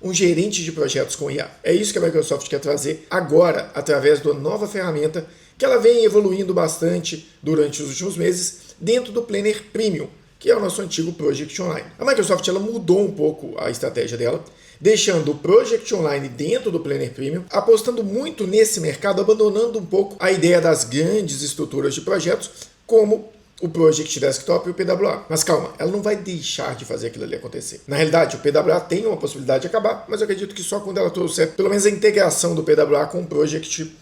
um gerente de projetos com IA. É isso que a Microsoft quer trazer agora, através da nova ferramenta que ela vem evoluindo bastante durante os últimos meses dentro do Planner Premium, que é o nosso antigo Project Online. A Microsoft ela mudou um pouco a estratégia dela, deixando o Project Online dentro do Planner Premium, apostando muito nesse mercado, abandonando um pouco a ideia das grandes estruturas de projetos, como o Project Desktop e o PWA. Mas calma, ela não vai deixar de fazer aquilo ali acontecer. Na realidade, o PWA tem uma possibilidade de acabar, mas eu acredito que só quando ela trouxer pelo menos a integração do PWA com o Project,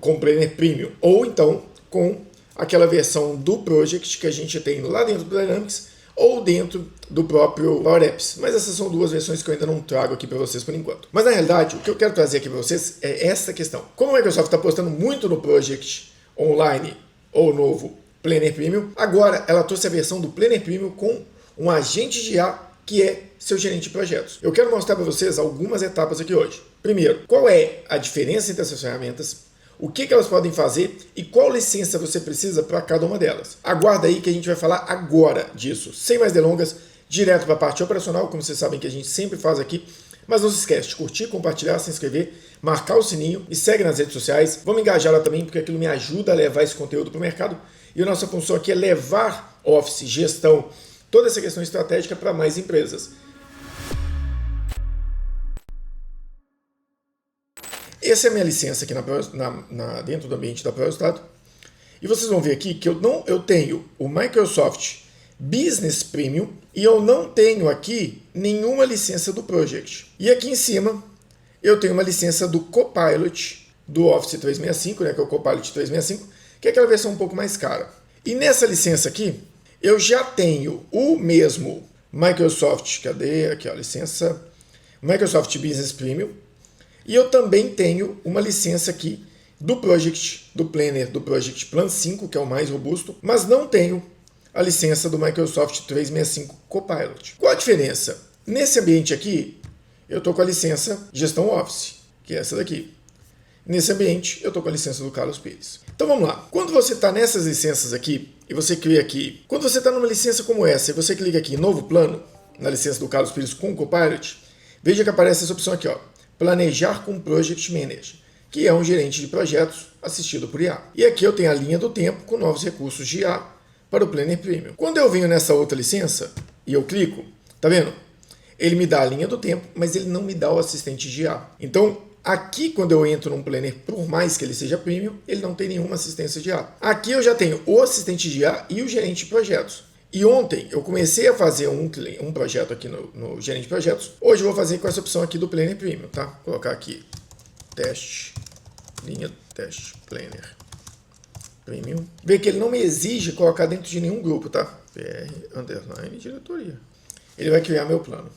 com o Planner Premium, ou então com aquela versão do Project que a gente tem lá dentro do Dynamics, ou dentro do próprio Power Apps. Mas essas são duas versões que eu ainda não trago aqui para vocês por enquanto. Mas na realidade, o que eu quero trazer aqui para vocês é essa questão. Como a Microsoft está apostando muito no Project Online ou novo Planner Premium, agora ela trouxe a versão do Planner Premium com um agente de IA que é seu gerente de projetos. Eu quero mostrar para vocês algumas etapas aqui hoje. Primeiro, qual é a diferença entre essas ferramentas? O que elas podem fazer e qual licença você precisa para cada uma delas. Aguarda aí que a gente vai falar agora disso. Sem mais delongas, direto para a parte operacional, como vocês sabem que a gente sempre faz aqui. Mas não se esquece de curtir, compartilhar, se inscrever, marcar o sininho e segue nas redes sociais. Vamos engajar lá também, porque aquilo me ajuda a levar esse conteúdo para o mercado. E a nossa função aqui é levar Office, gestão, toda essa questão estratégica para mais empresas. Essa é a minha licença aqui dentro do ambiente da ProStado. E vocês vão ver aqui que eu tenho o Microsoft Business Premium e eu não tenho aqui nenhuma licença do Project. E aqui em cima eu tenho uma licença do Copilot do Office 365, né, que é o Copilot 365, que é aquela versão um pouco mais cara. E nessa licença aqui eu já tenho o mesmo Microsoft, cadê aqui a licença? Microsoft Business Premium. E eu também tenho uma licença aqui do Project, do Planner, do Project Plan 5, que é o mais robusto, mas não tenho a licença do Microsoft 365 Copilot. Qual a diferença? Nesse ambiente aqui, eu estou com a licença Gestão Office, que é essa daqui. Nesse ambiente, eu estou com a licença do Carlos Pires. Então vamos lá. Quando você está nessas licenças aqui, e você cria aqui, quando você está numa licença como essa, e você clica aqui em Novo Plano, na licença do Carlos Pires com o Copilot, veja que aparece essa opção aqui, ó. Planejar com Project Manager, que é um gerente de projetos assistido por IA. E aqui eu tenho a linha do tempo com novos recursos de IA para o Planner Premium. Quando eu venho nessa outra licença e eu clico, tá vendo? Ele me dá a linha do tempo, mas ele não me dá o assistente de IA. Então, aqui quando eu entro num Planner, por mais que ele seja Premium, ele não tem nenhuma assistência de IA. Aqui eu já tenho o assistente de IA e o gerente de projetos. E ontem eu comecei a fazer um projeto aqui no gerente de projetos. Hoje eu vou fazer com essa opção aqui do Planner Premium, tá? Vou colocar aqui teste, linha teste, Planner Premium. Vê que ele não me exige colocar dentro de nenhum grupo, tá? PR_diretoria. Ele vai criar meu plano.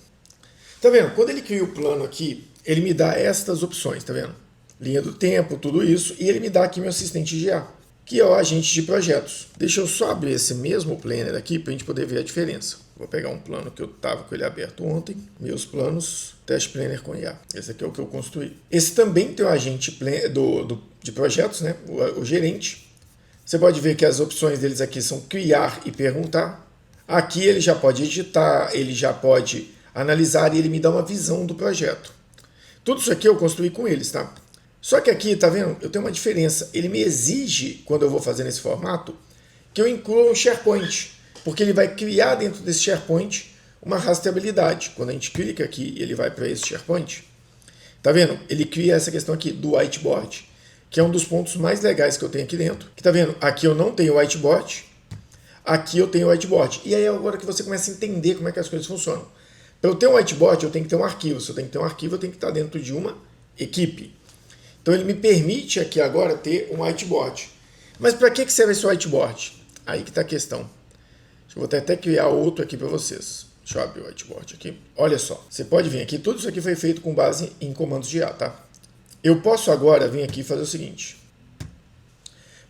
Tá vendo? Quando ele cria o plano aqui, ele me dá estas opções, tá vendo? Linha do tempo, tudo isso. E ele me dá aqui meu assistente de IA, que é o agente de projetos. Deixa eu só abrir esse mesmo planner aqui para a gente poder ver a diferença. Vou pegar um plano que eu estava com ele aberto ontem. Meus planos, teste planner com IA. Esse aqui é o que eu construí. Esse também tem o agente de projetos, né? O gerente. Você pode ver que as opções deles aqui são criar e perguntar. Aqui ele já pode editar, ele já pode analisar e ele me dá uma visão do projeto. Tudo isso aqui eu construí com eles, tá? Só que aqui, tá vendo? Eu tenho uma diferença. Ele me exige, quando eu vou fazer nesse formato, que eu inclua um SharePoint, porque ele vai criar dentro desse SharePoint uma rastreabilidade. Quando a gente clica aqui e ele vai para esse SharePoint, tá vendo? Ele cria essa questão aqui do whiteboard, que é um dos pontos mais legais que eu tenho aqui dentro. Que tá vendo? Aqui eu não tenho whiteboard, aqui eu tenho whiteboard. E aí é agora que você começa a entender como é que as coisas funcionam. Para eu ter um whiteboard, eu tenho que ter um arquivo. Se eu tenho que ter um arquivo, eu tenho que estar dentro de uma equipe. Então ele me permite aqui agora ter um whiteboard. Mas para que serve esse whiteboard? Aí que está a questão. Eu vou até criar outro aqui para vocês. Deixa eu abrir o whiteboard aqui. Olha só, você pode vir aqui, tudo isso aqui foi feito com base em comandos de IA, tá? Eu posso agora vir aqui e fazer o seguinte.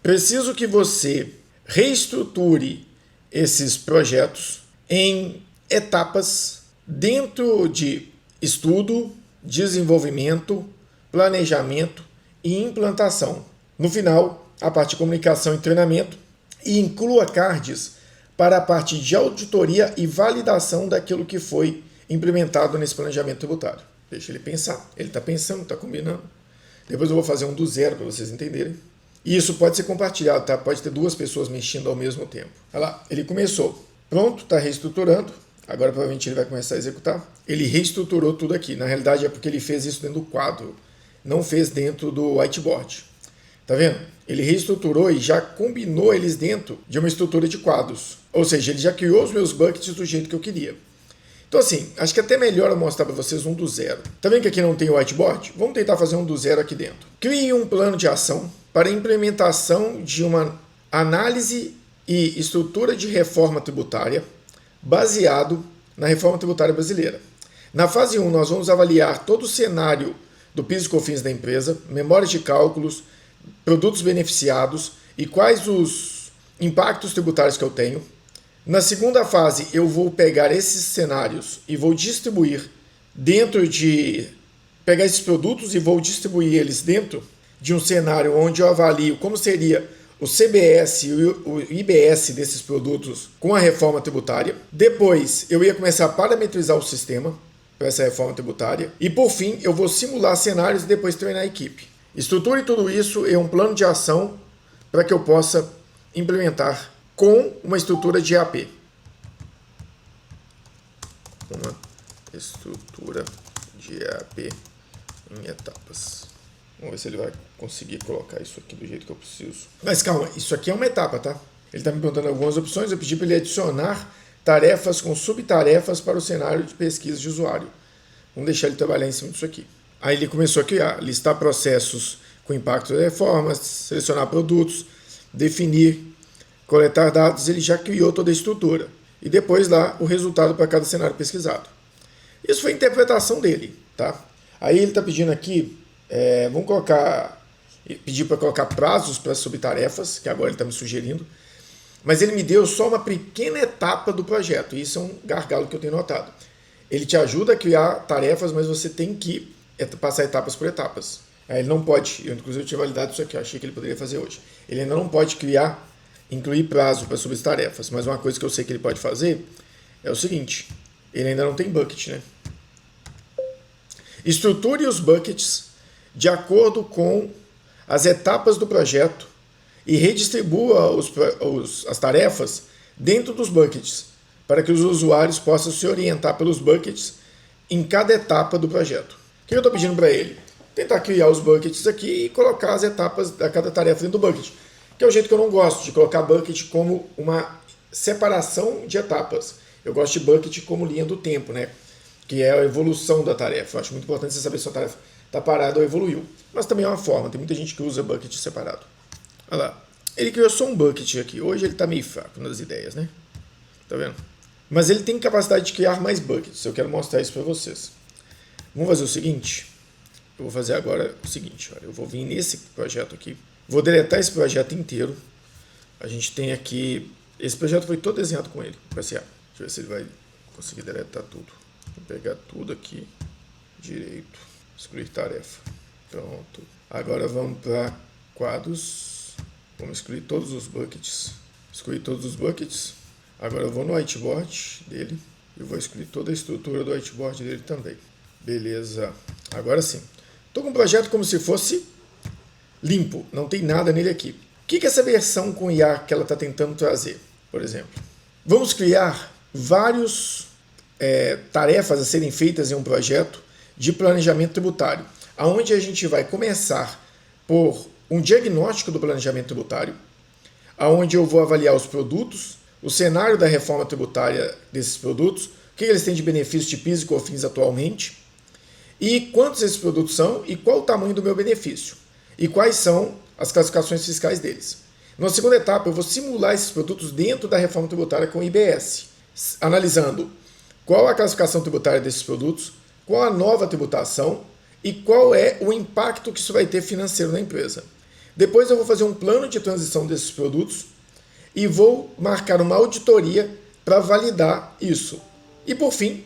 Preciso que você reestruture esses projetos em etapas dentro de estudo, desenvolvimento, planejamento e implantação. No final, a parte de comunicação e treinamento, e inclua cards para a parte de auditoria e validação daquilo que foi implementado nesse planejamento tributário. Deixa ele pensar. Ele está pensando, está combinando. Depois eu vou fazer um do zero para vocês entenderem. E isso pode ser compartilhado, tá? Pode ter duas pessoas mexendo ao mesmo tempo. Olha lá, ele começou. Pronto, está reestruturando. Agora provavelmente ele vai começar a executar. Ele reestruturou tudo aqui. Na realidade é porque ele fez isso dentro do quadro. Não fez dentro do whiteboard. Tá vendo? Ele reestruturou e já combinou eles dentro de uma estrutura de quadros. Ou seja, ele já criou os meus buckets do jeito que eu queria. Então assim, acho que até melhor eu mostrar para vocês um do zero. Tá vendo que aqui não tem o whiteboard? Vamos tentar fazer um do zero aqui dentro. Crie um plano de ação para a implementação de uma análise e estrutura de reforma tributária baseado na reforma tributária brasileira. Na fase 1, nós vamos avaliar todo o cenário do PIS e COFINS da empresa, memórias de cálculos, produtos beneficiados e quais os impactos tributários que eu tenho. Na segunda fase, eu vou pegar esses cenários e vou distribuir dentro de... pegar esses produtos e vou distribuir eles dentro de um cenário onde eu avalio como seria o CBS e o IBS desses produtos com a reforma tributária. Depois, eu ia começar a parametrizar o sistema para essa reforma tributária. E, por fim, eu vou simular cenários e depois treinar a equipe. Estruture tudo isso em um plano de ação para que eu possa implementar com uma estrutura de EAP. Uma estrutura de EAP em etapas. Vamos ver se ele vai conseguir colocar isso aqui do jeito que eu preciso. Mas calma, isso aqui é uma etapa, tá? Ele está me perguntando algumas opções, eu pedi para ele adicionar tarefas com subtarefas para o cenário de pesquisa de usuário. Vamos deixar ele trabalhar em cima disso aqui. Aí ele começou a criar, listar processos com impacto da reforma, selecionar produtos, definir, coletar dados, ele já criou toda a estrutura. E depois lá o resultado para cada cenário pesquisado. Isso foi a interpretação dele, tá? Aí ele está pedindo aqui, vamos colocar, pedir para colocar prazos para subtarefas, que agora ele está me sugerindo, mas ele me deu só uma pequena etapa do projeto, e isso é um gargalo que eu tenho notado. Ele te ajuda a criar tarefas, mas você tem que passar etapas por etapas. Ele não pode, eu inclusive tinha validado isso aqui, eu achei que ele poderia fazer hoje. Ele ainda não pode incluir prazo para subtarefas, mas uma coisa que eu sei que ele pode fazer é o seguinte, ele ainda não tem bucket, né? Estruture os buckets de acordo com as etapas do projeto e redistribua as tarefas dentro dos buckets, para que os usuários possam se orientar pelos buckets em cada etapa do projeto. O que eu estou pedindo para ele? Tentar criar os buckets aqui e colocar as etapas da cada tarefa dentro do bucket, que é o jeito que eu não gosto, de colocar bucket como uma separação de etapas. Eu gosto de bucket como linha do tempo, né? Que é a evolução da tarefa. Eu acho muito importante você saber se a tarefa está parada ou evoluiu. Mas também é uma forma, tem muita gente que usa bucket separado. Olha lá, ele criou só um bucket aqui. Hoje ele está meio fraco nas ideias, né? Tá vendo? Mas ele tem capacidade de criar mais buckets. Eu quero mostrar isso para vocês. Vamos fazer o seguinte. Eu vou fazer agora o seguinte. Olha, eu vou vir nesse projeto aqui. Vou deletar esse projeto inteiro. A gente tem aqui... Esse projeto foi todo desenhado com ele. Deixa eu ver se ele vai conseguir deletar tudo. Vou pegar tudo aqui. Direito. Excluir tarefa. Pronto. Agora vamos para quadros. Vamos excluir todos os buckets. Excluir todos os buckets. Agora eu vou no whiteboard dele. E vou excluir toda a estrutura do whiteboard dele também. Beleza. Agora sim. Estou com um projeto como se fosse limpo. Não tem nada nele aqui. O que é essa versão com IA que ela está tentando trazer? Por exemplo. Vamos criar vários tarefas a serem feitas em um projeto de planejamento tributário, onde a gente vai começar por um diagnóstico do planejamento tributário, onde eu vou avaliar os produtos, o cenário da reforma tributária desses produtos, o que eles têm de benefício de PIS e COFINS atualmente, e quantos esses produtos são e qual o tamanho do meu benefício, e quais são as classificações fiscais deles. Na segunda etapa, eu vou simular esses produtos dentro da reforma tributária com o IBS, analisando qual a classificação tributária desses produtos, qual a nova tributação e qual é o impacto que isso vai ter financeiro na empresa. Depois eu vou fazer um plano de transição desses produtos e vou marcar uma auditoria para validar isso. E por fim,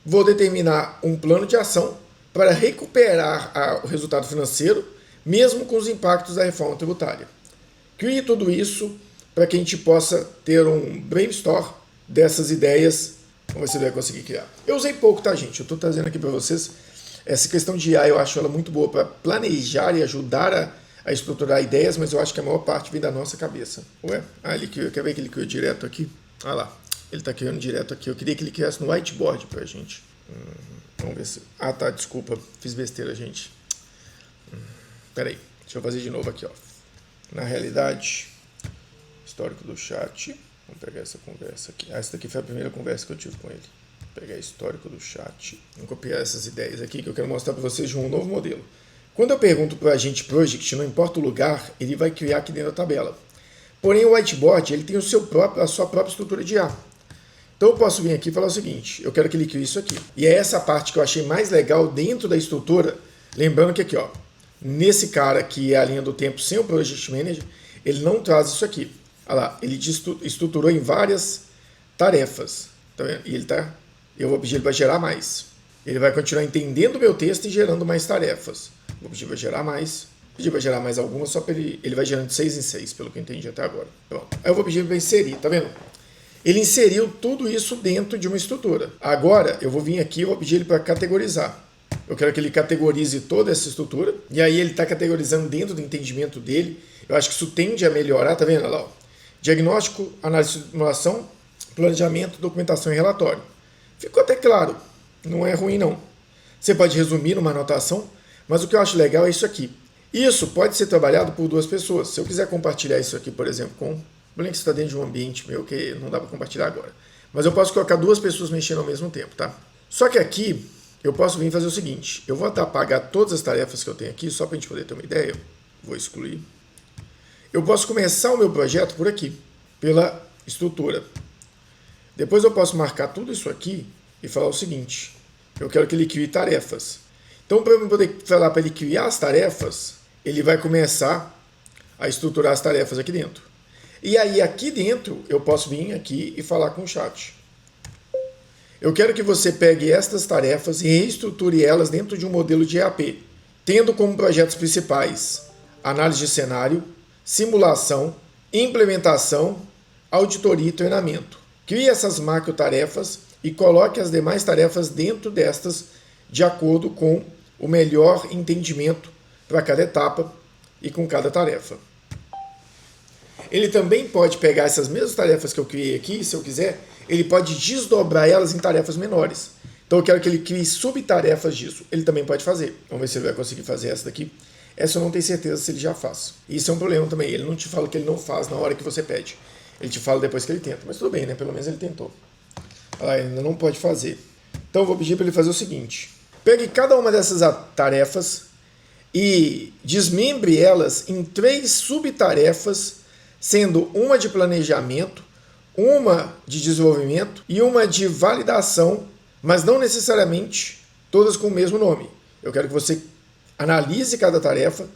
vou determinar um plano de ação para recuperar o resultado financeiro, mesmo com os impactos da reforma tributária. Crie tudo isso para que a gente possa ter um brainstorm dessas ideias. Vamos ver se ele vai conseguir criar. Eu usei pouco, tá, gente? Eu estou trazendo aqui para vocês Essa questão de IA eu acho ela muito boa para planejar e ajudar a estruturar ideias, mas eu acho que a maior parte vem da nossa cabeça. Ué? Ele criou, quer ver que ele criou direto aqui? Ah lá, ele está criando direto aqui. Eu queria que ele criasse no whiteboard para a gente. Vamos ver se... Ah tá, desculpa, fiz besteira, gente. Peraí, deixa eu fazer de novo aqui, ó. Na realidade, histórico do chat. Vamos pegar essa conversa aqui. Essa daqui foi a primeira conversa que eu tive com ele. Vou pegar histórico do chat. Vou copiar essas ideias aqui que eu quero mostrar para vocês de um novo modelo. Quando eu pergunto para o Agent Project, não importa o lugar, ele vai criar aqui dentro da tabela. Porém, o whiteboard ele tem a sua própria estrutura de IA. Então eu posso vir aqui e falar o seguinte, eu quero que ele crie isso aqui. E é essa parte que eu achei mais legal dentro da estrutura, lembrando que aqui, ó, nesse cara que é a linha do tempo sem o Project Manager, ele não traz isso aqui. Olha lá, ele estruturou em várias tarefas. Tá vendo? E eu vou pedir ele para gerar mais. Ele vai continuar entendendo o meu texto e gerando mais tarefas. Vou pedir para gerar mais. Pedir para gerar mais algumas, só para ele vai gerando de 6 em 6, pelo que eu entendi até agora. Pronto. Aí eu vou pedir para inserir, tá vendo? Ele inseriu tudo isso dentro de uma estrutura. Agora, eu vou vir aqui e vou pedir ele para categorizar. Eu quero que ele categorize toda essa estrutura. E aí ele está categorizando dentro do entendimento dele. Eu acho que isso tende a melhorar, tá vendo? Olha lá, ó. Diagnóstico, análise de simulação, planejamento, documentação e relatório. Ficou até claro. Não é ruim, não. Você pode resumir numa anotação, mas o que eu acho legal é isso aqui. Isso pode ser trabalhado por duas pessoas. Se eu quiser compartilhar isso aqui, por exemplo, com... O link está dentro de um ambiente meu que não dá para compartilhar agora. Mas eu posso colocar duas pessoas mexendo ao mesmo tempo, tá? Só que aqui eu posso vir fazer o seguinte. Eu vou apagar todas as tarefas que eu tenho aqui, só para a gente poder ter uma ideia. Vou excluir. Eu posso começar o meu projeto por aqui, pela estrutura. Depois eu posso marcar tudo isso aqui e falar o seguinte. Eu quero que ele crie tarefas. Então, para eu poder falar para ele criar as tarefas, ele vai começar a estruturar as tarefas aqui dentro. E aí, aqui dentro, eu posso vir aqui e falar com o chat. Eu quero que você pegue estas tarefas e reestruture elas dentro de um modelo de EAP, tendo como projetos principais análise de cenário, simulação, implementação, auditoria e treinamento. Crie essas macro-tarefas e coloque as demais tarefas dentro destas de acordo com o melhor entendimento para cada etapa e com cada tarefa. Ele também pode pegar essas mesmas tarefas que eu criei aqui, se eu quiser, ele pode desdobrar elas em tarefas menores. Então eu quero que ele crie subtarefas disso. Ele também pode fazer. Vamos ver se ele vai conseguir fazer essa daqui. Essa eu não tenho certeza se ele já faz. Isso é um problema também. Ele não te fala que ele não faz na hora que você pede. Ele te fala depois que ele tenta. Mas tudo bem, né? Pelo menos ele tentou. Ele ainda não pode fazer. Então eu vou pedir para ele fazer o seguinte. Pegue cada uma dessas tarefas e desmembre elas em 3 subtarefas, sendo uma de planejamento, uma de desenvolvimento e uma de validação, mas não necessariamente todas com o mesmo nome. Eu quero que você analise cada tarefa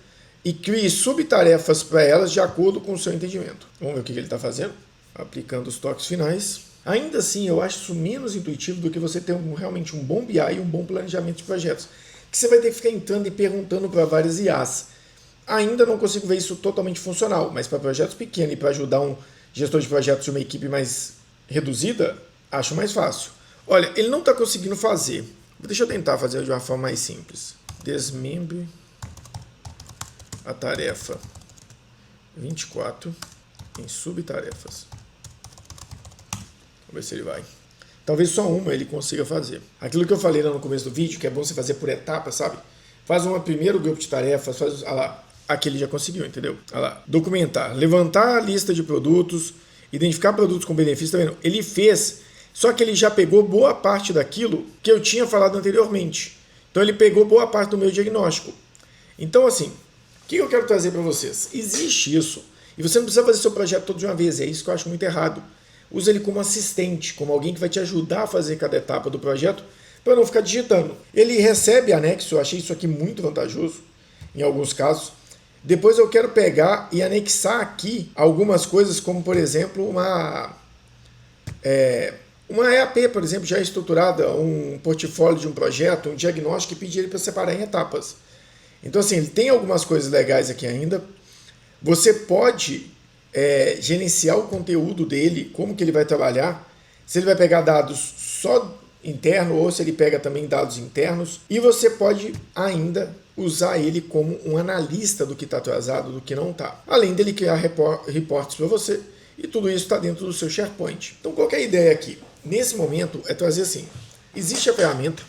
e crie subtarefas para elas de acordo com o seu entendimento. Vamos ver o que ele está fazendo? Aplicando os toques finais. Ainda assim, eu acho isso menos intuitivo do que você ter realmente um bom BI e um bom planejamento de projetos. Que você vai ter que ficar entrando e perguntando para várias IAs. Ainda não consigo ver isso totalmente funcional, mas para projetos pequenos e para ajudar um gestor de projetos de uma equipe mais reduzida, acho mais fácil. Olha, ele não está conseguindo fazer. Deixa eu tentar fazer de uma forma mais simples. Desmembre a tarefa 24 em subtarefas. Vamos ver se ele vai. Talvez só uma ele consiga fazer. Aquilo que eu falei lá no começo do vídeo, que é bom você fazer por etapas, sabe? Faz um primeiro grupo de tarefas, faz... Olha lá. Aqui ele já conseguiu, entendeu? Olha lá. Documentar. Levantar a lista de produtos, identificar produtos com benefício, tá vendo? Ele fez, só que ele já pegou boa parte daquilo que eu tinha falado anteriormente. Então ele pegou boa parte do meu diagnóstico. Então assim, o que eu quero trazer para vocês? Existe isso. E você não precisa fazer seu projeto todo de uma vez. É isso que eu acho muito errado. Usa ele como assistente, como alguém que vai te ajudar a fazer cada etapa do projeto, para não ficar digitando. Ele recebe anexo, eu achei isso aqui muito vantajoso, em alguns casos. Depois eu quero pegar e anexar aqui algumas coisas, como por exemplo uma EAP, por exemplo, já estruturada, um portfólio de um projeto, um diagnóstico, e pedir ele para separar em etapas. Então assim, ele tem algumas coisas legais aqui ainda. Você pode gerenciar o conteúdo dele, como que ele vai trabalhar, se ele vai pegar dados só interno ou se ele pega também dados internos. E você pode ainda usar ele como um analista do que está atrasado, do que não está. Além dele criar reportes para você, e tudo isso está dentro do seu SharePoint. Então qual que é a ideia aqui? Nesse momento é trazer assim, existe a ferramenta,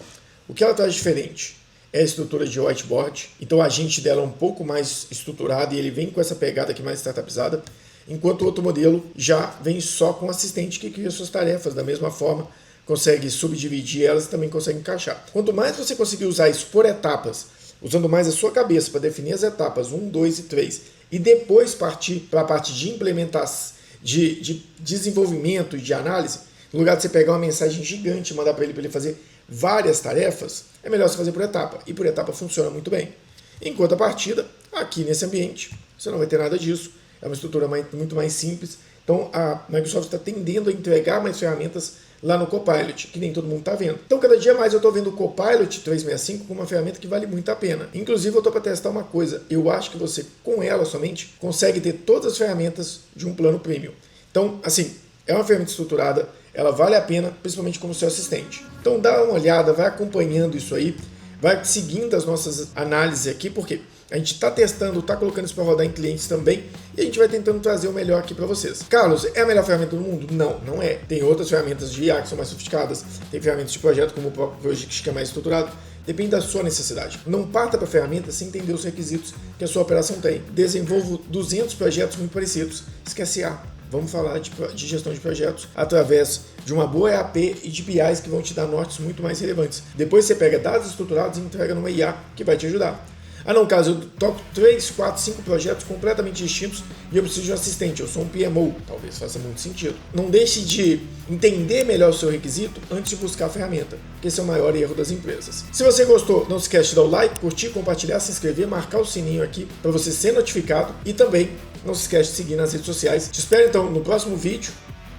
o que ela traz diferente é a estrutura de whiteboard, então o agente dela é um pouco mais estruturado e ele vem com essa pegada aqui mais startupizada, enquanto o outro modelo já vem só com o assistente que cria suas tarefas da mesma forma, consegue subdividir elas e também consegue encaixar. Quanto mais você conseguir usar isso por etapas, usando mais a sua cabeça para definir as etapas 1, 2 e 3, e depois partir para a parte de implementação, de desenvolvimento e de análise, no lugar de você pegar uma mensagem gigante e mandar para ele fazer várias tarefas, é melhor você fazer por etapa. E por etapa funciona muito bem. Enquanto a partida, aqui nesse ambiente, você não vai ter nada disso. É uma estrutura muito mais simples. Então a Microsoft está tendendo a entregar mais ferramentas lá no Copilot, que nem todo mundo está vendo. Então cada dia mais eu estou vendo o Copilot 365 como uma ferramenta que vale muito a pena. Inclusive eu estou para testar uma coisa. Eu acho que você, com ela somente, consegue ter todas as ferramentas de um plano premium. Então, assim, é uma ferramenta estruturada, ela vale a pena, principalmente como seu assistente. Então dá uma olhada, vai acompanhando isso aí, vai seguindo as nossas análises aqui, porque a gente está testando, está colocando isso para rodar em clientes também, e a gente vai tentando trazer o melhor aqui para vocês. Carlos, é a melhor ferramenta do mundo? Não, não é. Tem outras ferramentas de IA que são mais sofisticadas, tem ferramentas de projeto como o próprio Project, que é mais estruturado. Depende da sua necessidade. Não parta para a ferramenta sem entender os requisitos que a sua operação tem. Desenvolvo 200 projetos muito parecidos. Esquece A. Vamos falar de gestão de projetos através de uma boa EAP e de BIs que vão te dar nortes muito mais relevantes. Depois você pega dados estruturados e entrega numa IA que vai te ajudar. Ah não, caso eu toco 3, 4, 5 projetos completamente distintos e eu preciso de um assistente, eu sou um PMO, talvez faça muito sentido. Não deixe de entender melhor o seu requisito antes de buscar a ferramenta, porque esse é o maior erro das empresas. Se você gostou, não se esquece de dar o like, curtir, compartilhar, se inscrever, marcar o sininho aqui para você ser notificado e também não se esquece de seguir nas redes sociais. Te espero então no próximo vídeo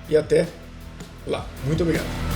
e até lá. Muito obrigado.